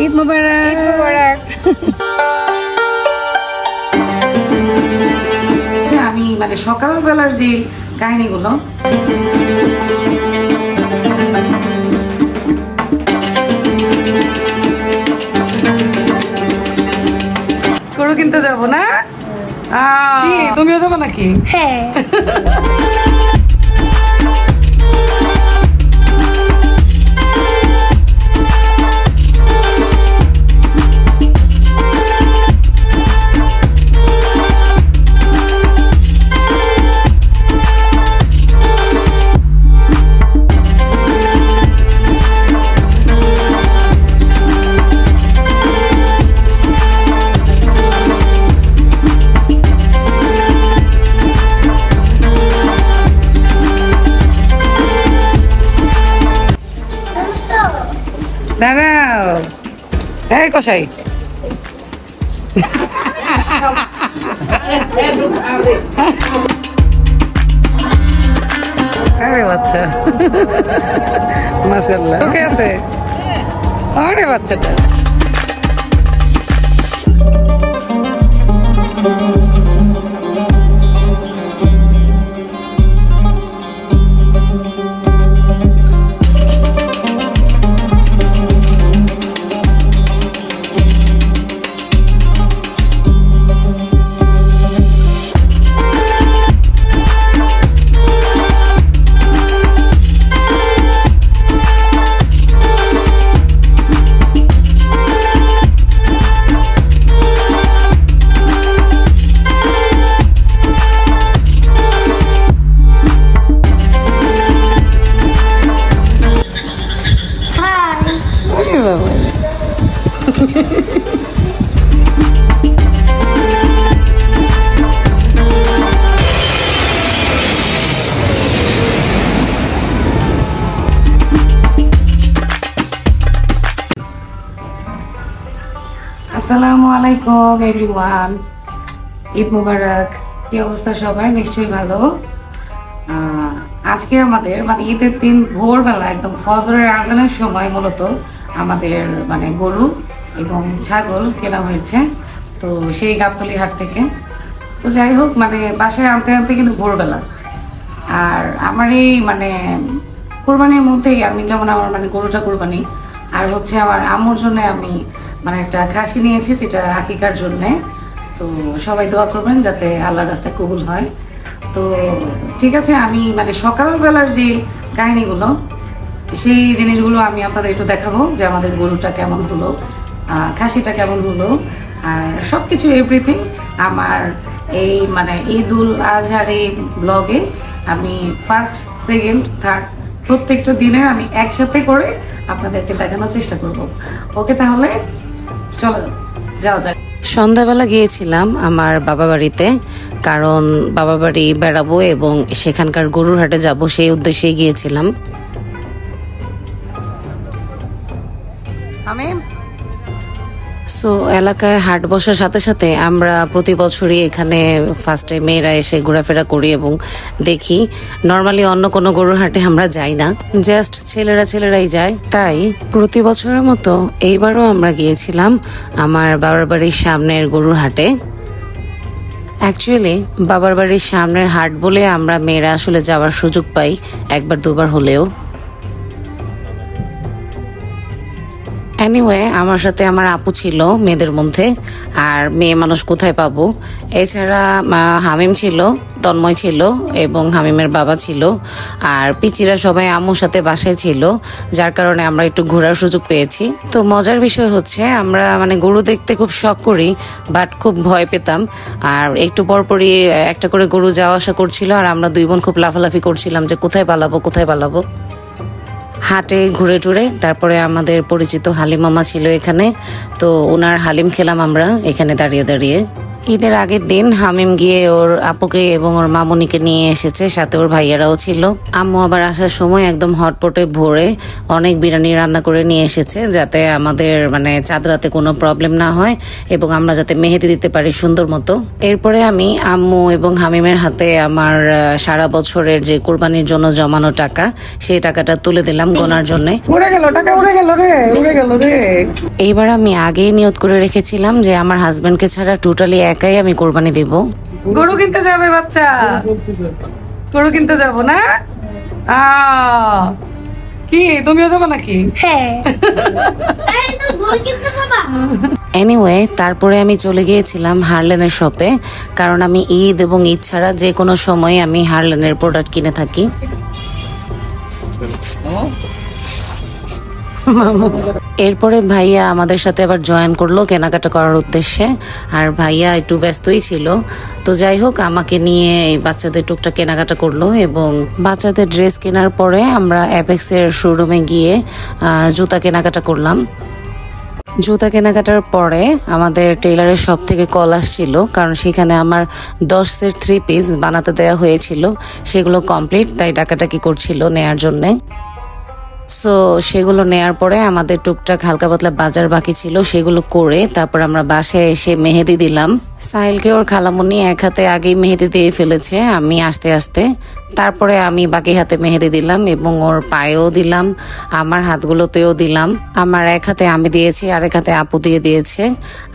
ঈদ মোবারক। ঈদ মোবারক। আমি মানে সকালবেলার যে কাহিনীগুলো গরু কিনতে যাবো না? তুমিও যাবো নাকি? হ্যাঁ। দাঁড়াও, এই কষাই আরে বাচ্চা মাশাআল্লাহ ওকে আছে। আরে বাচ্চাটা আসসালামু আলাইকুম এভরিওয়ান, ঈদ মুবারক। কি অবস্থা সবার? নিশ্চয়ই ভালো। আজকে আমাদের মানে ঈদের দিন ভোরবেলা একদম ফজরের আজানের সময় মূলত আমাদের মানে গরু এবং ছাগল কেনা হয়েছে, তো সেই গাবতলী হাট থেকে। তো যাই হোক, মানে বাসায় আনতে আনতে কিন্তু ভোরবেলা। আর আমার এই মানে কোরবানির মধ্যেই আমি যেমন আমার মানে গরুটা কোরবানি, আর হচ্ছে আমার আম্মুর জন্য আমি মানে একটা খাসি নিয়েছি, যেটা আকিকার জন্যে। তো সবাই দোয়া করবেন যাতে আল্লাহর রাস্তায় কবুল হয়। তো ঠিক আছে, আমি মানে সকালবেলার যে কাহিনীগুলো সেই জিনিসগুলো আমি আপনাদের একটু দেখাবো, যে আমাদের গরুটা কেমন হলো, খাসিটা কেমন হলো, আর সব কিছু এভরিথিং আমার এই মানে ঈদুল আজহার এই ব্লগে আমি ফার্স্ট, সেকেন্ড, থার্ড প্রত্যেকটা দিনের আমি একসাথে করে আপনাদেরকে দেখানোর চেষ্টা করব। ওকে, তাহলে চলো যাওয়া যাক। সন্ধ্যাবেলা গিয়েছিলাম আমার বাবা বাড়িতে, কারণ বাবা বাড়ি বেড়াবো এবং সেখানকার গরুর হাটে যাব, সেই উদ্দেশ্যেই গিয়েছিলাম। সো এলাকায় হাট বসার সাথে সাথে আমরা প্রতি বছরই এখানে ফার্স্টে মেয়েরা এসে ঘোরাফেরা করি এবং দেখি। নর্মালি অন্য কোনো গরুর হাটে আমরা যাই না, জাস্ট ছেলেরাই যায়। তাই প্রতি বছরের মতো এইবারও আমরা গিয়েছিলাম আমার বাবার বাড়ির সামনের গরুর হাটে। অ্যাকচুয়ালি বাবার বাড়ির সামনের হাট বলে আমরা মেয়েরা আসলে যাওয়ার সুযোগ পাই একবার দুবার হলেও। এনিওয়ে, আমার সাথে আমার আপু ছিল মেয়েদের মধ্যে, আর মেয়ে মানুষ কোথায় পাবো। এছাড়া হামিম ছিল, তন্ময় ছিল এবং হামিমের বাবা ছিল, আর পিচিরা সবাই আম্মুর সাথে বাসায় ছিল, যার কারণে আমরা একটু ঘোরার সুযোগ পেয়েছি। তো মজার বিষয় হচ্ছে আমরা মানে গরু দেখতে খুব শখ করি, বাট খুব ভয় পেতাম। আর একটু পরপরই একটা করে গরু যাওয়া আসা করছিল, আর আমরা দুই বোন খুব লাফালাফি করছিলাম যে কোথায় পালাবো। হাটে ঘুরে টুরে তারপরে আমাদের পরিচিত হালিম মামা ছিল এখানে, তো ওনার হালিম খেলাম আমরা এখানে দাঁড়িয়ে। ঈদের আগের দিন হামিম গিয়ে ওর আপুকে এবং ওর মামুনিকে নিয়ে এসেছে, সাথে ওর ভাইয়ারাও ছিল। আম্মু আবার আসার সময় একদম হটপটে ভরে অনেক বিরিয়ানি রান্না করে নিয়ে এসেছে, যাতে আমাদের মানে চাঁদ রাতে কোনো প্রবলেম না হয় এবং আমরা যাতে মেহেদি দিতে পারি সুন্দর মতো। এরপরে আমি আম্মু এবং হামিমের হাতে আমার সারা বছরের যে কোরবানির জন্য জমানো টাকা, সেই টাকাটা তুলে দিলাম গোনার জন্য। উড়ে গেল টাকা, উড়ে গেল রে, উড়ে গেল রে। এইবার আমি আগেই নিয়ত করে রেখেছিলাম যে আমার হাজবেন্ডকে ছাড়া টোটালি একাই আমি কোরবানি দেব। গরু কিনতে যাবে বাচ্চা, গরু কিনতে যাব না? কি তুমিও যাবো নাকি? এনিওয়ে, তারপরে আমি চলে গিয়েছিলাম হার্লেনের শপে, কারণ আমি ঈদ এবং ঈদ ছাড়া যে কোনো সময় আমি হার্লেনের প্রোডাক্ট কিনে থাকি। এরপরে ভাইয়া আমাদের সাথে আবার জয়েন করলো কেনাকাটা করার উদ্দেশ্যে, আর ভাইয়া একটু ব্যস্তই ছিল। তো যাই হোক, আমাকে নিয়ে এই বাচ্চাদের টুকটাক কেনাকাটা করলো এবং বাচ্চাদের ড্রেস কেনার পরে আমরা অ্যাপেক্সের শোরুমে গিয়ে জুতা কেনাকাটা করলাম। জুতা কেনাকাটার পরে আমাদের টেইলারের শপ থেকে কল আসছিল, কারণ সেখানে আমার 10 সেট 3 পিস বানাতে দেওয়া হয়েছিল, সেগুলো কমপ্লিট, তাই টাকাটাকি করছিল নেয়ার জন্যে। সো সেগুলো নেয়ার পরে আমাদের টুকটাক হালকা পাতলা বাজার বাকি ছিল, সেগুলো করে তারপর আমরা বাসায় এসে মেহেদি দিলাম। সাহিলকে ওর খালামুনি এক হাতে আগেই মেহেদি দিয়ে ফেলেছে, আমি আস্তে আস্তে, তারপরে আমি বাকি হাতে মেহেদি দিলাম এবং ওর পায়েও দিলাম, আমার হাতগুলোতেও দিলাম। আমার এক হাতে আমি দিয়েছি, আরেক হাতে আপু দিয়ে দিয়েছে।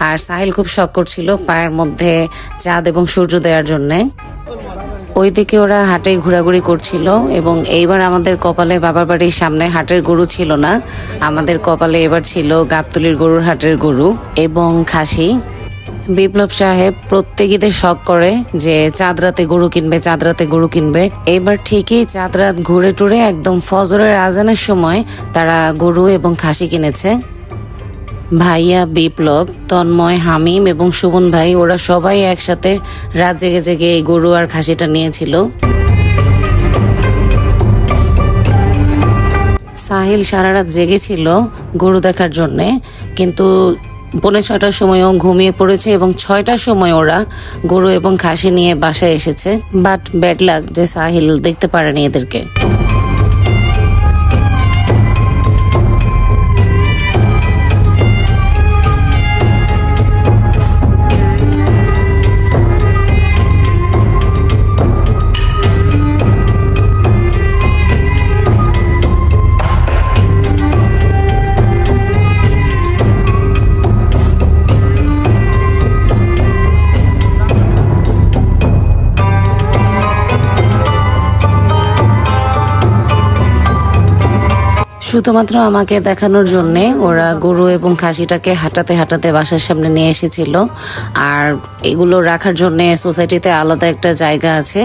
আর সাহিল খুব শখ করছিল পায়ের মধ্যে চাঁদ এবং সূর্য দেওয়ার জন্যে। ওইদিকে ওরা হাটে ঘোরাঘুরি করছিল এবং এইবার আমাদের কপালে বাবার বাড়ির সামনে হাটের গরু ছিল না, আমাদের কপালে এবার ছিল গাবতলীর গরুর হাটের গরু এবং খাসি। বিপ্লব সাহেব প্রত্যেক ঈদে শখ করে যে চাঁদ রাতে গরু কিনবে, চাঁদ রাতে গরু কিনবে। এবার ঠিকই চাঁদ রাত ঘুরে টুরে একদম ফজরের আজানের সময় তারা গরু এবং খাসি কিনেছে। ভাইয়া, বিপ্লব, তন্ময়, হামিম এবং সুমন ভাই, ওরা সবাই একসাথে রাত জেগে জেগে এই গরু আর খাসিটা নিয়েছিল। সাহিল সারা রাত জেগেছিল গরু দেখার জন্যে, কিন্তু 5:45টার সময়ও ঘুমিয়ে পড়েছে এবং 6টার সময় ওরা গরু এবং খাসি নিয়ে বাসায় এসেছে। বাট ব্যাড লাক যে সাহিল দেখতে পারেনি এদেরকে। শুধুমাত্র আমাকে দেখানোর জন্য ওরা গরু এবং খাসিটাকে হাঁটাতে হাঁটাতে বাসার সামনে নিয়ে এসেছিল। আর এগুলো রাখার জন্য সোসাইটিতে আলাদা একটা জায়গা আছে,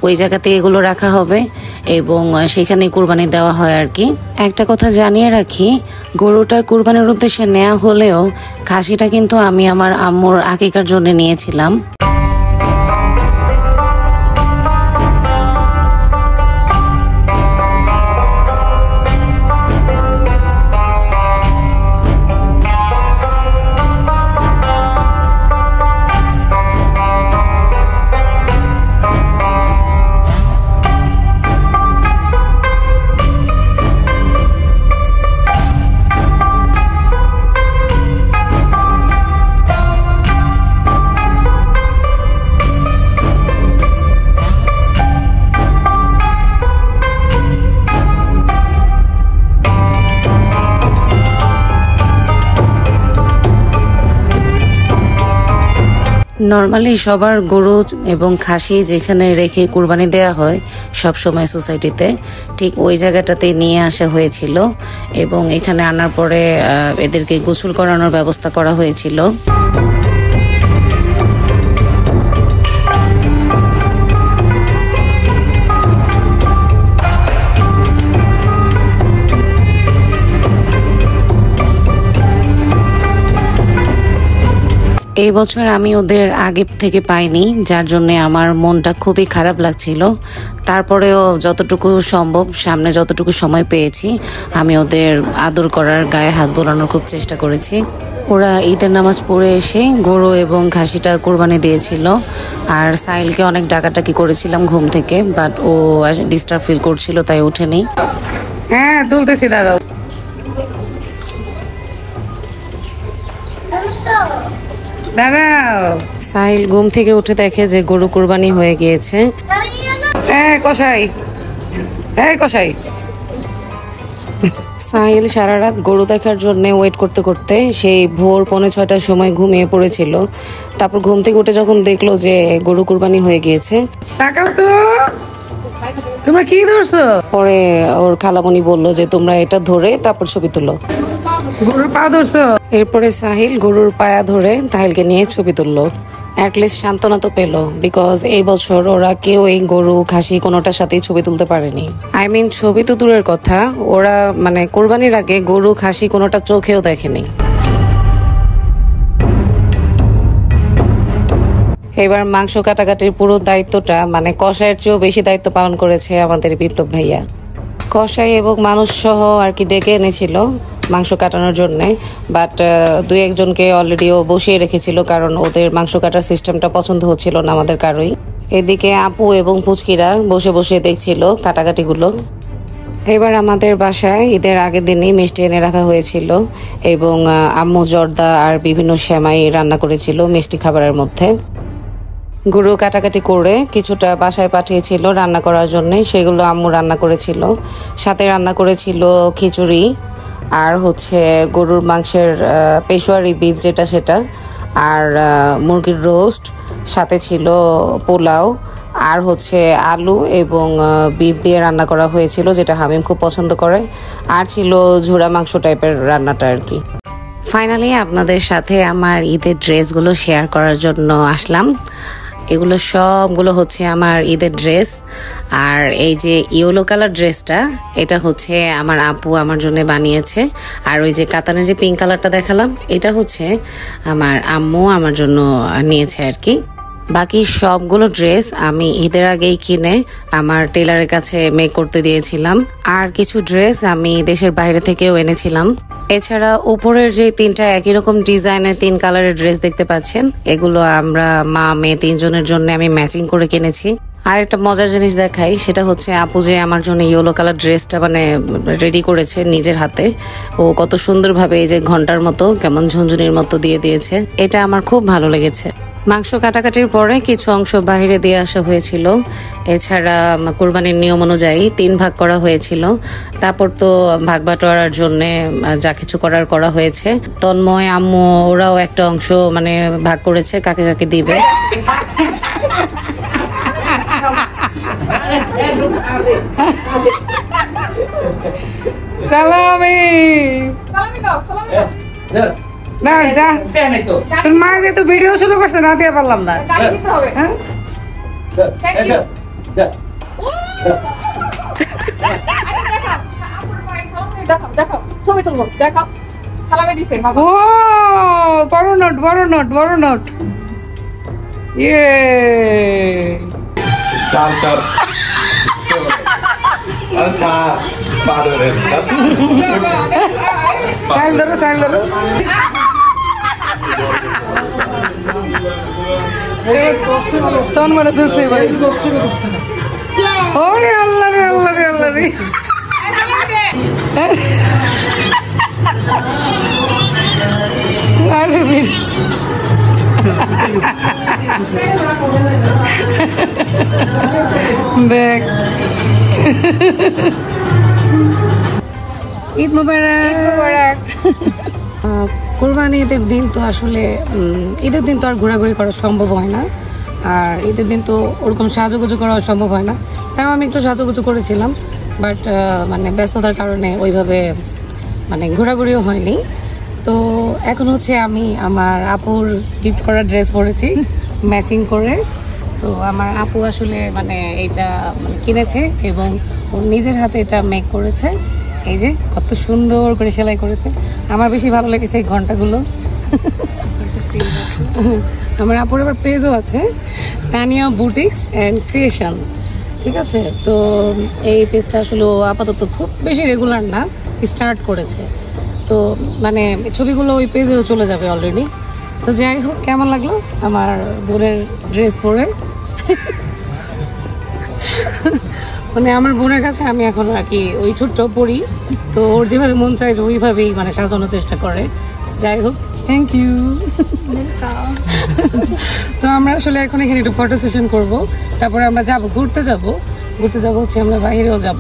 ওই জায়গাতে এগুলো রাখা হবে এবং সেখানে কুরবানি দেওয়া হয় আর কি। একটা কথা জানিয়ে রাখি, গরুটা কুরবানির উদ্দেশ্যে নেওয়া হলেও খাসিটা কিন্তু আমি আমার আম্মুর আকিকার জন্য নিয়েছিলাম। নর্মালি সবার গরু এবং খাসি যেখানে রেখে কুরবানি দেয়া হয় সব সময় সোসাইটিতে, ঠিক ওই জায়গাটাতে নিয়ে আসা হয়েছিল এবং এখানে আনার পরে এদেরকে গোসল করানোর ব্যবস্থা করা হয়েছিল। এই বছর আমি ওদের আগে থেকে পাইনি, যার জন্য আমার মনটা খুবই খারাপ লাগছিল। তারপরেও যতটুকু সম্ভব সামনে যতটুকু সময় পেয়েছি আমি ওদের আদর করার, গায়ে হাত বোলানোর খুব চেষ্টা করেছি। ওরা ঈদের নামাজ পড়ে এসে গরু এবং খাসিটা কোরবানি দিয়েছিল। আর সাইলকে অনেক ডাকাটাকি করেছিলাম ঘুম থেকে, বাট ও ডিস্টার্ব ফিল করছিল তাই ওঠেনি। হ্যাঁ তুলতেছি, দাঁড়াও। দাঁড়াও। সাহিল ঘুম থেকে উঠে দেখে যে গরু কোরবানি হয়ে গিয়েছে। কষাই, কষাই। সাহিল সারা রাত গরু দেখার জন্য ওয়েট করতে করতে সেই ভোর 5:45টার সময় ঘুমিয়ে পড়েছিল। তারপর ঘুম থেকে উঠে যখন দেখলো যে গরু কোরবানি হয়ে গিয়েছে, তাকাও তো, তোমরা কি ধরছো? পরে ওর খালামণি বলল যে তোমরা এটা ধরে তারপর ছবি তুলো। গরুর পা ধরছো? এরপরে সাহিল গরুর পায়া ধরে তাহিলকে নিয়ে ছবি তুললো। অ্যাটলিস্ট সান্ত্বনা তো পেলো, বিকজ এই বছর ওরা কেউ এই গরু খাসি কোনোটার সাথেই ছবি তুলতে পারেনি। আই মিন ছবি তো দূরের কথা, ওরা মানে কোরবানির আগে গরু খাসি কোনোটা চোখেও দেখেনি। এবার মাংস কাটাকাটির পুরো দায়িত্বটা মানে কষাইয়ের চেয়েও বেশি দায়িত্ব পালন করেছে আমাদের বিপ্লব ভাইয়া। কষাই এবং মানুষ সহ আর কি ডেকে এনেছিল মাংস কাটানোর জন্যে, বাট 2-1জনকে অলরেডিও বসিয়ে রেখেছিল, কারণ ওদের মাংস কাটার সিস্টেমটা পছন্দ হচ্ছিল না আমাদের কারোই। এদিকে আপু এবং পুচকিরা বসে বসে দেখছিল কাটাকাটিগুলো। এবার আমাদের বাসায় ঈদের আগের দিনই মিষ্টি এনে রাখা হয়েছিল এবং আম্মু জর্দা আর বিভিন্ন সেমাই রান্না করেছিল মিষ্টি খাবারের মধ্যে। গরু কাটাকাটি করে কিছুটা বাসায় পাঠিয়েছিল রান্না করার জন্য, সেগুলো আম্মু রান্না করেছিল। সাথে রান্না করেছিল খিচুড়ি আর হচ্ছে গরুর মাংসের পেশোয়ারি বিফ যেটা সেটা, আর মুরগির রোস্ট, সাথে ছিল পোলাও, আর হচ্ছে আলু এবং বিফ দিয়ে রান্না করা হয়েছিল যেটা হামিম খুব পছন্দ করে, আর ছিল ঝুরা মাংস টাইপের রান্নাটা আর কি। ফাইনালি আপনাদের সাথে আমার ঈদের ড্রেসগুলো শেয়ার করার জন্য আসলাম। এগুলো সবগুলো হচ্ছে আমার ঈদের ড্রেস। আর এই যে ইয়েলো কালার ড্রেসটা, এটা হচ্ছে আমার আপু আমার জন্য বানিয়েছে। আর ওই যে কাতানের যে পিঙ্ক কালারটা দেখালাম, এটা হচ্ছে আমার আম্মু আমার জন্য নিয়েছে আর কি। বাকি সবগুলো ড্রেস আমি ঈদের আগেই কিনে আমার টেলারের কাছে মেক করতে দিয়েছিলাম। আর কিছু ড্রেস আমি দেশের বাইরে থেকেও এনেছিলাম। এছাড়া উপরের যে 3টা একই রকম ডিজাইনের 3 কালারের ড্রেস দেখতে পাচ্ছেন, এগুলো আমরা মা মেয়ে 3জনের জন্য আমি ম্যাচিং করে কিনেছি। আর একটা মজার জিনিস দেখাই, সেটা হচ্ছে আপু যে আমার জন্য ইয়েলো কালার ড্রেসটা মানে রেডি করেছে নিজের হাতে, ও কত সুন্দরভাবে এই যে ঘন্টার মতো কেমন ঝুনঝুনির মতো দিয়ে দিয়েছে, এটা আমার খুব ভালো লেগেছে। মাংস কাটাকাটির পরে কিছু অংশ বাইরে দিয়ে আসা হয়েছিল। এছাড়া কোরবানির নিয়ম অনুযায়ী 3 ভাগ করা হয়েছিল। তারপর তো ভাগ বাটোয়ারার জন্য যা কিছু করা হয়েছে। তন্ময় আম্মু ওরাও একটা অংশ মানে ভাগ করেছে কাকে কাকে দিবে। সালামি না যা, তোর মা যেহেতু ভিডিও শুরু করছে না দিয়ে পারলাম না। ও বড় নোট, বড় নোট, বড় নোট। ইয়ে সাইল ধরো, সাইল ধরো। মানে ধরছে ভাই। ওরে আল্লাহ রে, আল্লাহ রে, আল্লাহ রে। আরে দেখ, ঈদ মুবারক। কোরবানি ঈদের দিন তো আসলে ঈদের দিন তো আর ঘোরাঘুরি করা সম্ভব হয় না, আর ঈদের দিন তো ওরকম সাজুগুজু করা সম্ভব হয় না। তাও আমি একটু সাজুগুজু করেছিলাম, বাট মানে ব্যস্ততার কারণে ওইভাবে মানে ঘোরাঘুরিও হয়নি। তো এখন হচ্ছে আমি আমার আপুর গিফট করা ড্রেস পরেছি ম্যাচিং করে। তো আমার আপু আসলে মানে এটা মানে কিনেছে এবং ও নিজের হাতে এটা মেক করেছে। এই যে কত সুন্দর করে সেলাই করেছে, আমার বেশি ভালো লেগেছে এই ঘন্টাগুলো। আমার আপুর আবার পেজও আছে, তানিয়া বুটিক্স অ্যান্ড ক্রিয়েশন, ঠিক আছে। তো এই পেজটা আসলে আপাতত খুব বেশি রেগুলার না, স্টার্ট করেছে। তো মানে ছবিগুলো ওই পেজেও চলে যাবে অলরেডি। তো যাই হোক, কেমন লাগলো আমার বোনের ড্রেস পরে? মানে আমার বোনের কাছে আমি এখন আর কি ওই ছোট্ট পরি, তো ওর যেভাবে মন চায় ওইভাবেই মানে সাজানোর চেষ্টা করে। যাই হোক, থ্যাংক ইউ। তো আমরা আসলে এখন এখানে একটু ফটো সেশন করবো, তারপরে আমরা ঘুরতে যাবো হচ্ছে আমরা বাইরেও যাব।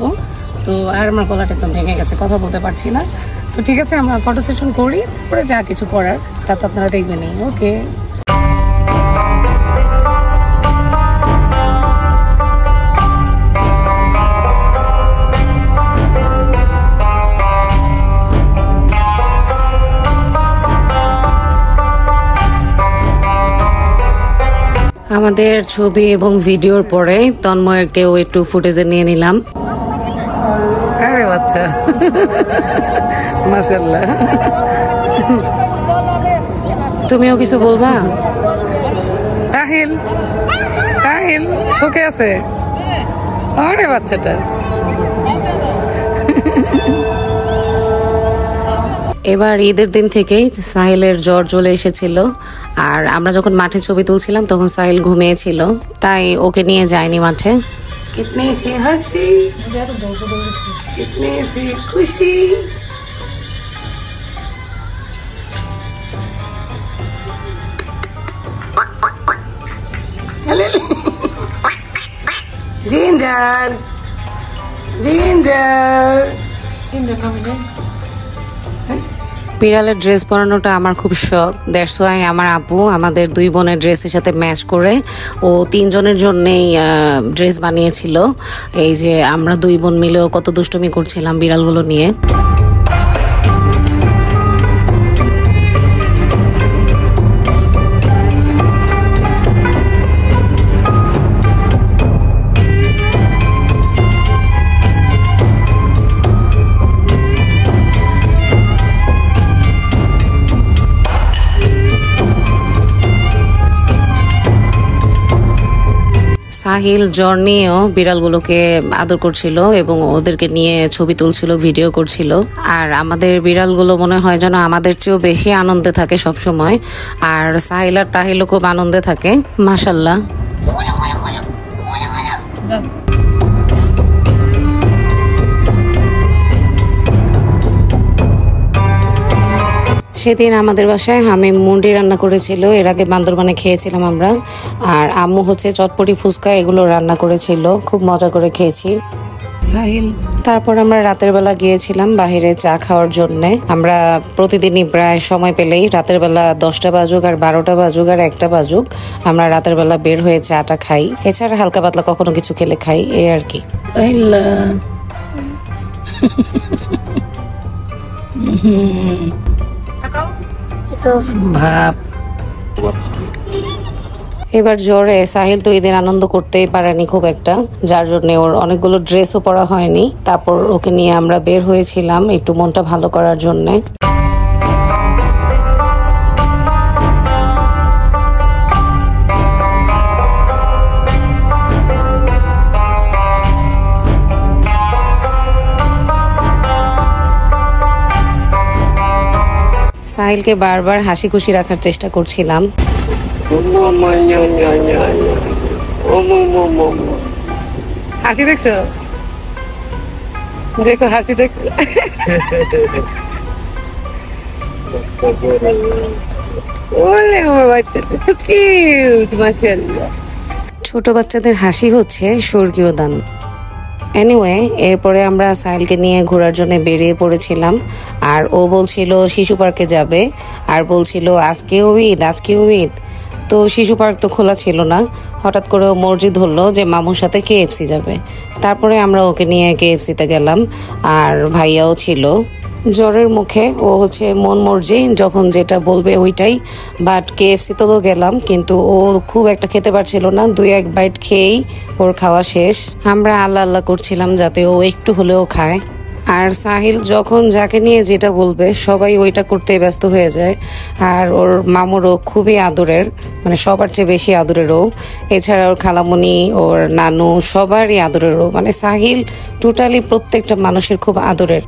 তো আর আমার গলাটা একদম ভেঙে গেছে, কথা বলতে পারছি না। তো ঠিক আছে, আমরা ফটো সেশন করি, তারপরে যা কিছু করার তা তো আপনারা দেখবেনই। ওকে। আমাদের ছবি এবং ভিডিওর পরে তন্ময়েরকেও একটু ফুটেজে নিয়ে নিলাম। আরে বাচ্চা, মাশাআল্লাহ। তুমিও কিছু বলবা? তাহিল শোকে আছে। আরে বাচ্চাটা। এবার ঈদের দিন থেকেই সাহিলের জ্বর চলে এসেছিল, আর আমরা যখন মাঠে ছবি তুলছিলাম তখন সাহিল ঘুমিয়েছিল, তাই ওকে নিয়ে যায়নি মাঠে। কিতনে সে হাসি, কিতনে সে খুশি। জিঞ্জার বিড়ালের ড্রেস পরানোটা আমার খুব শখ। দ্যাটস ওয়াই আমার আপু আমাদের দুই বোনের ড্রেসের সাথে ম্যাচ করে ও তিনজনের জন্যেই ড্রেস বানিয়েছিল। এই যে আমরা দুই বোন মিলেও কত দুষ্টুমি করছিলাম বিড়ালগুলো নিয়ে। সাহিল জ্বর নিয়েও বিড়ালগুলোকে আদর করছিল এবং ওদেরকে নিয়ে ছবি তুলছিল, ভিডিও করছিল। আর আমাদের বিড়ালগুলো মনে হয় যেন আমাদের চেয়েও বেশি আনন্দে থাকে সব সময়। আর সাহিল আর তাহিলও খুব আনন্দে থাকে, মাশাআল্লাহ। সেদিন আমাদের বাসায় হামিম মুন্ডি রান্না করেছিল, এর আগে বান্দরবানে খেয়েছিলাম আমরা। আর আম্মু হচ্ছে চটপটি, ফুচকা এগুলো রান্না করেছিল, খুব মজা করে খেয়েছি। তারপর আমরা রাতের বেলা গিয়েছিলাম বাহিরে চা খাওয়ার জন্য। আমরা প্রতিদিনই প্রায় সময় পেলেই রাতের বেলা 10টা বাজুক আর 12টা বাজুক আর 1টা বাজুক আমরা রাতের বেলা বের হয়ে চাটা খাই। এছাড়া হালকা পাতলা কখনো কিছু খেলে খাই, এই আর কি। এবার জ্বরে সাহিল তো ঈদের আনন্দ করতেই পারেনি খুব একটা, যার জন্য ওর অনেকগুলো ড্রেসও পরা হয়নি। তারপর ওকে নিয়ে আমরা বের হয়েছিলাম একটু মনটা ভালো করার জন্য। সাহিলকে বারবার হাসি খুশি রাখার চেষ্টা করছিলাম। হাসি দেখছো? দেখো হাসি দেখো। ছোট বাচ্চাদের হাসি হচ্ছে স্বর্গীয় দান। এনিওয়ে, এরপরে আমরা সাহিলকে নিয়ে ঘোরার জন্য বেরিয়ে পড়েছিলাম। আর ও বলছিল শিশু পার্কে যাবে, আর বলছিল আজকেও ঈদ। তো শিশু পার্ক তো খোলা ছিল না। হঠাৎ করে ও মর্জি ধরলো যে মামুর সাথে KFC যাবে। তারপরে আমরা ওকে নিয়ে KFC-তে গেলাম, আর ভাইয়াও ছিল। জ্বরের মুখে ও হচ্ছে মন মর্জি, যখন যেটা বলবে ওইটাই। বাট KFC তো গেলাম, কিন্তু ও খুব একটা খেতে পারছিল না। 2-1 বাইট খেয়েই ওর খাওয়া শেষ। আমরা আল্লাহ আল্লাহ করছিলাম যাতে ও একটু হলেও খায়। আর সাহিল যখন যাকে নিয়ে যেটা বলবে সবাই ওইটা করতে ব্যস্ত হয়ে যায়। আর ওর মামুরও খুবই আদরের, মানে সবার চেয়ে বেশি আদরেরও। এছাড়া ওর খালামণি, ওর নানু সবারই আদরেরও, মানে সাহিল টোটালি প্রত্যেকটা মানুষের খুব আদরের।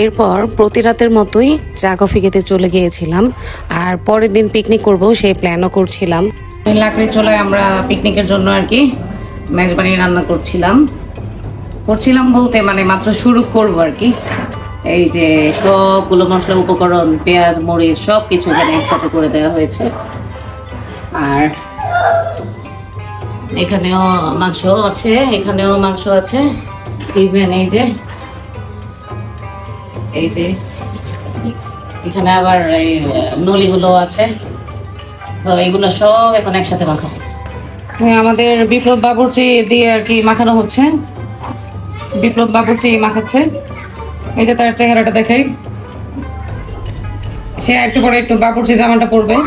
এরপর প্রতি রাতের মতোই চা কফি খেতে চলে গিয়েছিলাম। আর পরের দিন পিকনিক করব সেই প্ল্যানও করছিলাম। লাকড়ি চলে আমরা পিকনিকের জন্য আর কি মেজবানি রান্না করছিলাম বলতে মানে মাত্র শুরু করব আর কি। এই যে সবগুলো মশলা উপকরণ, পেঁয়াজ মরিচ সব কিছু এখানে একসাথে করে দেওয়া হয়েছে। আর এখানেও মাংস আছে, এখানেও মাংস আছে, ইভেন এই যে এখানে আবার এই নলিগুলো আছে। তো এগুলো সব এখন একসাথে মাখাবো। আমাদের বিপ্লব বাবুর্চি দিয়ে আর কি মাখানো হচ্ছে। বিপ্লব বাবুর্চি মাখাচ্ছে, এই যে তার চেহারাটা দেখাই। সে একটু পরে একটু বাবুর্চি জামাটা পরবে,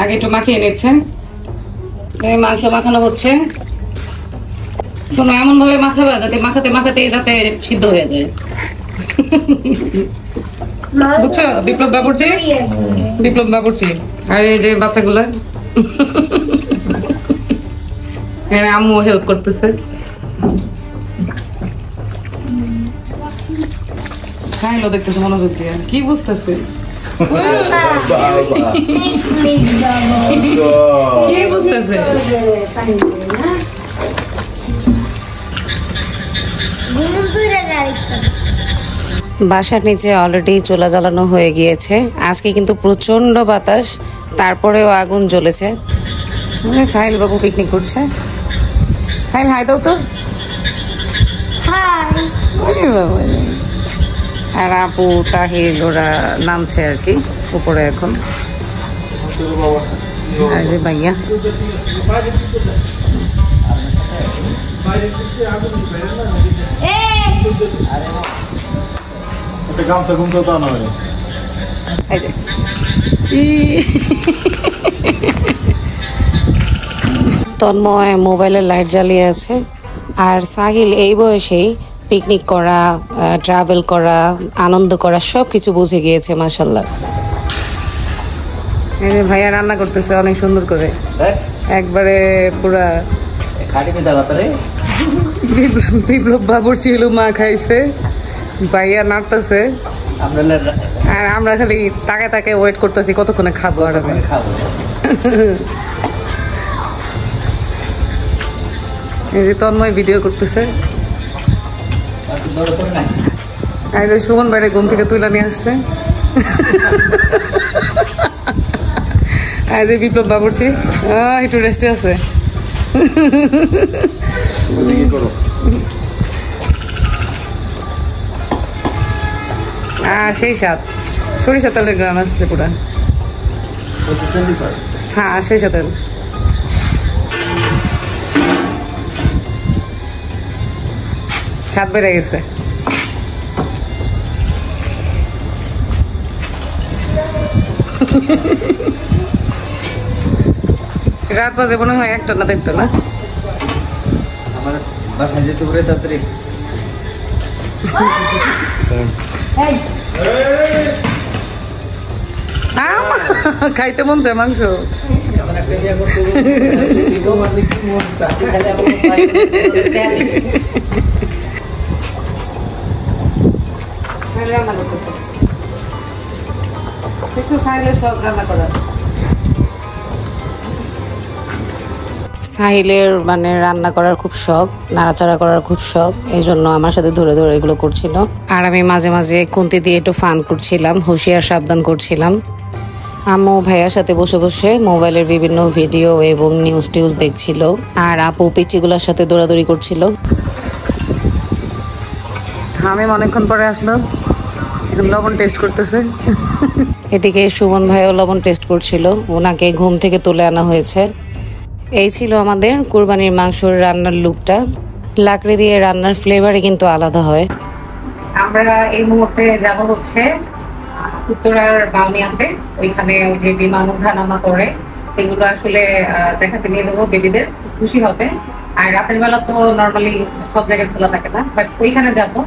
আগে একটু মাখিয়ে নিচ্ছে। মাংস মাখানো হচ্ছে। শোনো, এমন ভাবে মাখাবা যাতে মাখাতে মাখাতে যাতে সিদ্ধ হয়ে যায়, বুঝছো? বিপ্লব বাবুর্চি আর এই যে বাচ্চাগুলা আম্মু হেল্প করতেছে। খাইলো দেখতেছে মনোযোগ দিয়ে, কি বুঝতেছে কি বুঝতেছে? বাসার নিচে অলরেডি চুলা জ্বালানো হয়ে গিয়েছে। আজকে কিন্তু প্রচন্ড বাতাস, তারপরেও আগুন জ্বলেছে। সাহিল বাবু পিকনিক করছে। সাহিল হাই দাও তো। আর আপু তাহিল ওরা নামছে আর কি উপরে এখন। আর যে ভাইয়া তন্ময় মোবাইলের লাইট জ্বালিয়ে আছে। আর সাহিল এই বয়সেই পিকনিক করা, ট্রাভেল করা, আনন্দ করা সবকিছু বুঝে গিয়েছে মাশাআল্লাহ। ভাইয়া রান্না করতেছে অনেক সুন্দর করে, একবারে পুরা বিপ্লব বাবুর্চি হলো মা খাইছে, ভাইয়া নাড়তেছে আর আমরা খালি তাকে তাকে ওয়েট করতেছি কতক্ষণে খাবো। আর আমি এই যে তন্ময় ভিডিও করতেছে। আর সুমন বাইরে ঘুম থেকে তুলে নিয়ে আসছে। আর যে বিপ্লব বাবুর্চি একটু রেস্টে আছে। সেই স্বাদ, সরিষা তেলের গ্রান আসছে পুরা। হ্যাঁ, সরিষা তেল। স্বাদ বেড়ে গেছে। রাত বাজে মনে হয় 1টা না 1:30 না। আমার বাসায় যেতে পারে তাড়াতাড়ি। খাইতে মন চায় মাংস। রান্না করতেছে, সব রান্না করা। সাহিলের মানে রান্না করার খুব শখ, নাড়াচাড়া করার খুব শখ, এই জন্য আমার সাথে ধরে ধরে এগুলো করছিল। আর আমি মাঝে মাঝে খুন্তি দিয়ে একটু ফান করছিলাম, হুঁশিয়ার সাবধান করছিলাম। আম্মু ভাইয়ার সাথে বসে বসে মোবাইলের বিভিন্ন ভিডিও এবং নিউজ টিউজ দেখছিল। আর আপু পিচিগুলোর সাথে দৌড়াদৌড়ি করছিল। আমি অনেকক্ষণ পরে আসলো, লবণ টেস্ট করতেছে। এদিকে সুমন ভাইও লবণ টেস্ট করছিল, ওনাকে ঘুম থেকে তুলে আনা হয়েছে। এই ছিল আমাদের কুরবানির মাংসর রান্নার লুকটা। লাকড়ি দিয়ে রান্নার ফ্লেভারই কিন্তু আলাদা হয়। আমরা এই মুহূর্তে যাব হচ্ছে উত্তরার বাউনিয়াতে, ওইখানে ওই যে বিমান ওঠানামা করে এগুলো আসলে দেখাতে নিয়ে যাবো, বেবিদের খুশি হবে। আর রাতের বেলা তো নর্মালি সব জায়গায় খোলা থাকে না, বাট ওইখানে যাবো,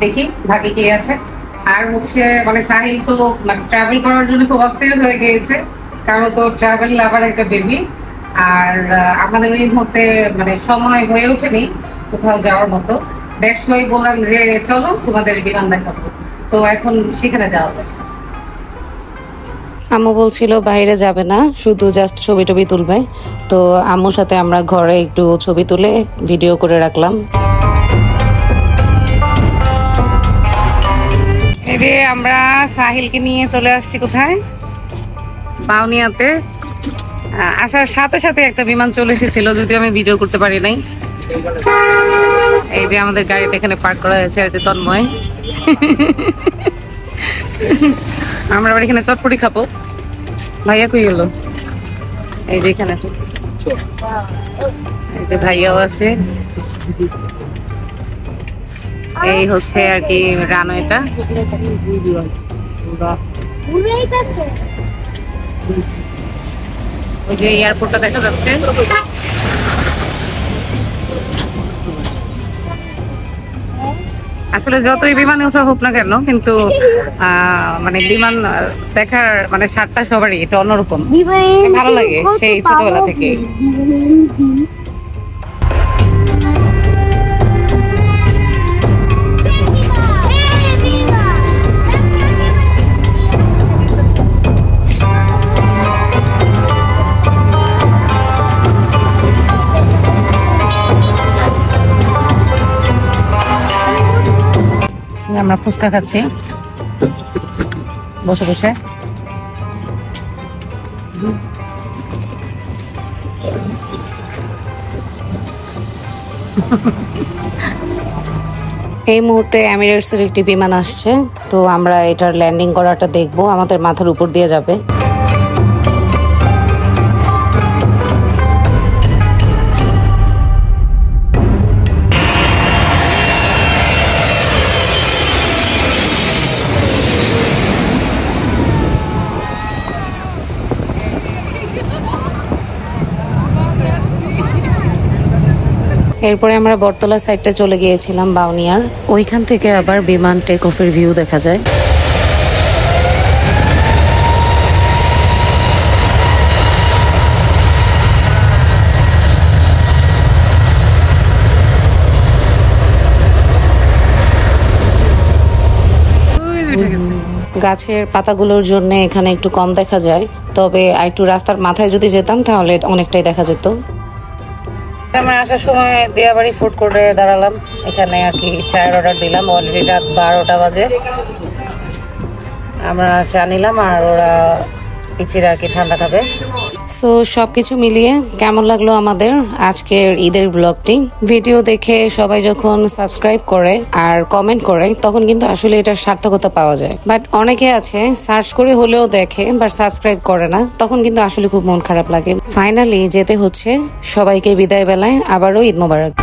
দেখি ভাগে কি আছে। আর হচ্ছে মানে সাহিল তো মানে ট্রাভেল করার জন্য খুব অস্থির হয়ে গিয়েছে, কারণ তো ট্রাভেল লাভার একটা বেবি। আর আমাদের এই মুহূর্তে মানে সময় হয়ে ওঠেনি কোথাও যাওয়ার মতো, দ্যাটস ওয়াই বললাম যে চলো তোমাদের বিমান দেখাবো, তো এখন সেখানে যাওয়া যায়। আম্মু বলছিল বাইরে যাবে না, শুধু জাস্ট ছবি টবি তুলবে। তো আম্মুর সাথে আমরা ঘরে একটু ছবি তুলে ভিডিও করে রাখলাম। এই যে আমরা সাহিলকে নিয়ে চলে আসছি কোথায়, বাউনিয়াতে। আসার সাথে সাথে একটা বিমান চলে এসেছিল, যদিও আমি ভিডিও করতে পারি নাই। এই যে আমাদের গাড়িটা এখানে পার্ক করা হয়েছে, এই যে তন্ময়। আমরা আবার এখানে চটপটি খাবো। ভাইয়া কই গেল? এই যে এখানে এই যে ভাইয়াও আছে। এই হচ্ছে আর কি রানওয়েটা। ওই যে এয়ারপোর্টটা দেখা যাচ্ছে। আসলে যতই বিমানে ওঠা হোক না কেন, কিন্তু মানে বিমান দেখার মানে স্বাদটা সবারই এটা অন্যরকম, ভালো লাগে সেই ছোটবেলা থেকে। আমরা ফুচকা খাচ্ছি বসে বসে। এই মুহূর্তে এমিরেটসের একটি বিমান আসছে, তো আমরা এটার ল্যান্ডিং করাটা দেখবো, আমাদের মাথার উপর দিয়ে যাবে। এরপরে আমরা বটতলা সাইডটা চলে গিয়েছিলাম বাউনিয়ার, ওইখান থেকে আবার বিমান টেক অফের ভিউ দেখা যায়। গাছের পাতাগুলোর জন্য এখানে একটু কম দেখা যায়, তবে একটু রাস্তার মাথায় যদি যেতাম তাহলে অনেকটাই দেখা যেত। আমরা আসার সময় দিয়াবাড়ি ফুড কোর্টে দাঁড়ালাম, এখানে আর কি চায়ের অর্ডার দিলাম। অলরেডি রাত 12টা বাজে। আমরা চা নিলাম আর ওরা ইচিরা আর কি ঠান্ডা খাবে। সো সবকিছু মিলিয়ে কেমন লাগলো আমাদের আজকের ঈদের ব্লগটি। ভিডিও দেখে সবাই যখন সাবস্ক্রাইব করে আর কমেন্ট করে তখন কিন্তু আসলে এটার সার্থকতা পাওয়া যায়, বাট অনেকে আছে সার্চ করে হলেও দেখে বাট সাবস্ক্রাইব করে না, তখন কিন্তু আসলে খুব মন খারাপ লাগে। ফাইনালি যেতে হচ্ছে, সবাইকে বিদায় বেলায় আবারও ঈদ মোবারক।